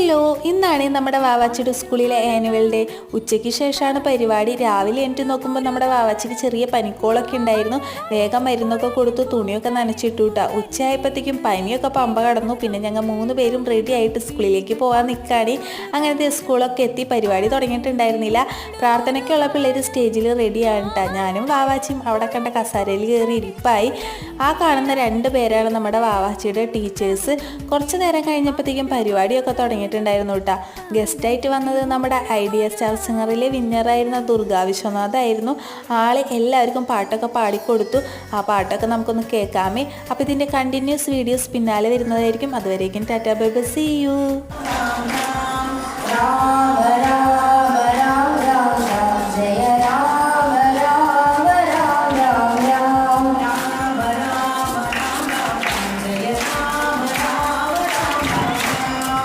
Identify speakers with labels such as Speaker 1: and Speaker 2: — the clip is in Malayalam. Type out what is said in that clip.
Speaker 1: ഹലോ, ഇന്നാണ് നമ്മുടെ വാവാച്ചിയുടെ സ്കൂളിലെ ആനുവൽ ഡേ. ഉച്ചയ്ക്ക് ശേഷമാണ് പരിപാടി. രാവിലെ എണീറ്റ് നോക്കുമ്പോൾ നമ്മുടെ വാവാച്ചിക്ക് ചെറിയ പനിക്കോളൊക്കെ ഉണ്ടായിരുന്നു. വേഗം മരുന്നൊക്കെ കൊടുത്തു, തുണിയൊക്കെ നനച്ചിട്ടു കേട്ടോ. ഉച്ചയായപ്പോഴത്തേക്കും പനിയൊക്കെ പമ്പ കടന്നു. പിന്നെ ഞങ്ങൾ 3 പേരും റെഡി ആയിട്ട് സ്കൂളിലേക്ക് പോകാൻ നിൽക്കുകയാണ്. അങ്ങനത്തെ സ്കൂളൊക്കെ എത്തി. പരിപാടി തുടങ്ങിയിട്ടുണ്ടായിരുന്നില്ല. പ്രാർത്ഥനയ്ക്കുള്ള പിള്ളേർ സ്റ്റേജിൽ റെഡിയാണ് കേട്ടോ. ഞാനും വാവാച്ചിയും അവിടെ കണ്ട കസാരയിൽ കയറി ഇരിപ്പായി. ആ കാണുന്ന 2 പേരാണ് നമ്മുടെ വാവാച്ചിയുടെ ടീച്ചേഴ്സ്. കുറച്ച് നേരം കഴിഞ്ഞപ്പോഴത്തേക്കും പരിപാടിയൊക്കെ തുടങ്ങിയിട്ടുണ്ടായിരുന്നു കേട്ടോ. ഗസ്റ്റായിട്ട് വന്നത് നമ്മുടെ ഐഡിയ സ്റ്റാർ സിംഗറിലെ വിന്നറായിരുന്ന ദുർഗാ വിശ്വനാഥായിരുന്നു. ആള് എല്ലാവർക്കും പാട്ടൊക്കെ പാടിക്കൊടുത്തു. ആ പാട്ടൊക്കെ നമുക്കൊന്ന് കേൾക്കാമേ. അപ്പോൾ ഇതിൻ്റെ കണ്ടിന്യൂസ് വീഡിയോസ് പിന്നാലെ വരുന്നതായിരിക്കും. അതുവരേക്കും tata bye bye, see U.